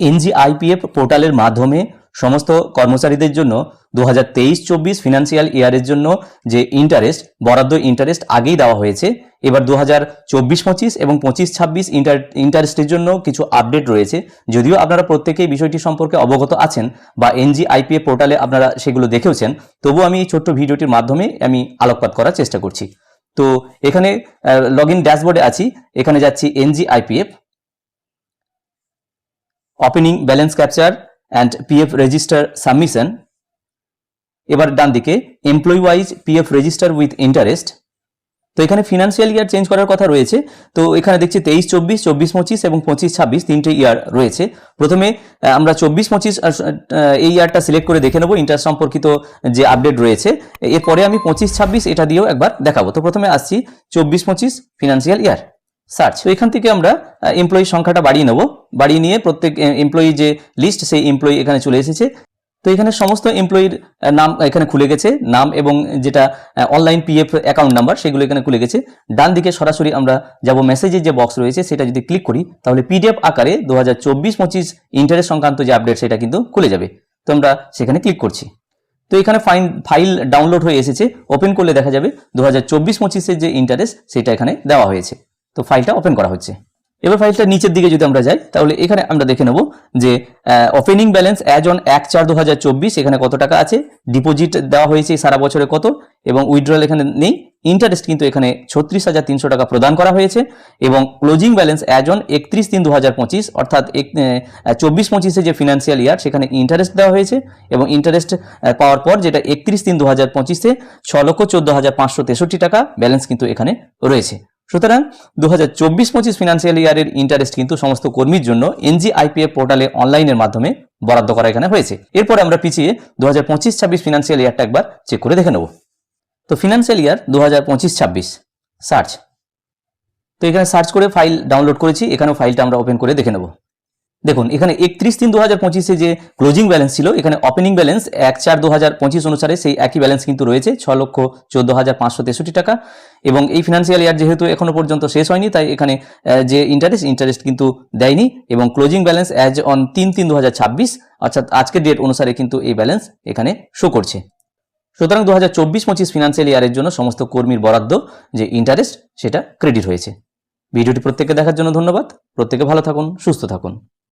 NGIPF পোর্টালের মাধ্যমে সমস্ত কর্মচারীদের জন্য 2023-24 ফিনান্সিয়াল ইয়ারের জন্য যে ইন্টারেস্ট বরাদ্দ ইন্টারেস্ট আগেই দেওয়া হয়েছে। এবার 2024-25 এবং 25-26 ইন্টারেস্টের জন্য কিছু আপডেট রয়েছে। যদিও আপনারা প্রত্যেকেই বিষয়টি সম্পর্কে অবগত আছেন বা এনজিআইপিএফ পোর্টালে আপনারা সেগুলো দেখেওছেন, তবু আমি এই ছোট্ট ভিডিওটির মাধ্যমে আমি আলোকপাত করার চেষ্টা করছি। তো এখানে লগ ইন ড্যাশবোর্ডে আছি, এখানে যাচ্ছি NGIPF, opening balance capture and PF register submission. এবার ডান দিকে employee wise PF register with interest. তো এখানে ফিনান্সিয়াল ইয়ার চেঞ্জ করার কথা রয়েছে। তো এখানে দেখছি 23-24, 24-25 এবং 25-26 তিনটে ইয়ার রয়েছে। প্রথমে আমরা 24-25 এই ইয়ারটা সিলেক্ট করে দেখে নেব ইন্টারেস্ট সম্পর্কিত যে আপডেট রয়েছে। এরপরে আমি 25-26 এটা দিয়েও একবার দেখাবো। তো প্রথমে আসছি 24-25 ফিনান্সিয়াল ইয়ার সার্চ। তো এখান থেকে আমরা এমপ্লয়ি সংখ্যাটা বাড়িয়ে নেব, বাড়িয়ে নিয়ে প্রত্যেক এমপ্লয়ি যে লিস্ট সেই এমপ্লয়ি এখানে চলে এসেছে। তো এখানে সমস্ত এমপ্লয়ির নাম এখানে খুলে গেছে, নাম এবং যেটা অনলাইন পিএফ অ্যাকাউন্ট নাম্বার সেগুলো এখানে খুলে গেছে। ডান দিকে সরাসরি আমরা যাব মেসেজের যে বক্স রয়েছে সেটা যদি ক্লিক করি তাহলে পিডিএফ আকারে 2024-25 ইন্টারেস্ট সংক্রান্ত যে আপডেট সেটা কিন্তু খুলে যাবে। তো আমরা সেখানে ক্লিক করছি। তো এখানে ফাইল ডাউনলোড হয়ে এসেছে। ওপেন করলে দেখা যাবে 2024-25 যে ইন্টারেস্ট সেটা এখানে দেওয়া হয়েছে। তো ফাইলটা ওপেন করা হচ্ছে। এবার ফাইলটা নিচের দিকে যদি আমরা যাই তাহলে এখানে আমরা দেখে নেব যে ওপেনিং ব্যালেন্স অ্যাজ অন 1/4/2024 এখানে কত টাকা আছে, ডিপোজিট দেওয়া হয়েছে সারা বছরে কত, এবং উইথড্রয়াল এখানে নেই। ইন্টারেস্ট কিন্তু এখানে 36,300 টাকা প্রদান করা হয়েছে, এবং ক্লোজিং ব্যালেন্স অ্যাজ অন 31/3/2025 অর্থাৎ 24-25 যে ফিনান্সিয়াল ইয়ার সেখানে ইন্টারেস্ট দেওয়া হয়েছে, এবং ইন্টারেস্ট পাওয়ার পর যেটা 31/3/2025 6,14,563 টাকা ব্যালেন্স কিন্তু এখানে রয়েছে। সুতরাং 2024-25 ফিনান্সিয়াল ইয়ারের ইন্টারেস্ট কিন্তু সমস্ত কর্মীর জন্য এনজিআইপিএফ পোর্টালে অনলাইনের মাধ্যমে বরাদ্দ করা এখানে হয়েছে। এরপরে আমরা পিছিয়ে 2025-26 ফিনান্সিয়াল ইয়ারটা একবার চেক করে দেখে নেব। তো ফিনান্সিয়াল ইয়ার 2025-26 সার্চ। তো এখানে সার্চ করে ফাইল ডাউনলোড করেছি, এখানেও ফাইলটা আমরা ওপেন করে দেখে নেব। দেখুন এখানে 31/3/2025 যে ক্লোজিং ব্যালেন্স ছিল এখানে ওপেনিং ব্যালেন্স 1/4/2025 অনুসারে সেই একই ব্যালেন্স কিন্তু রয়েছে 6,14,563 টাকা, এবং এই ফিনান্সিয়াল ইয়ার যেহেতু এখনো পর্যন্ত শেষ হয়নি তাই এখানে যে ইন্টারেস্ট কিন্তু দেয়নি, এবং ক্লোজিং ব্যালেন্স অ্যাজ অন 3/3/2026 অর্থাৎ আজকের ডেট অনুসারে কিন্তু এই ব্যালেন্স এখানে শো করছে। সুতরাং 2024-25 ফিনান্সিয়াল ইয়ারের জন্য সমস্ত কর্মীর বরাদ্দ যে ইন্টারেস্ট সেটা ক্রেডিট হয়েছে। ভিডিওটি প্রত্যেককে দেখার জন্য ধন্যবাদ। প্রত্যেকে ভালো থাকুন, সুস্থ থাকুন।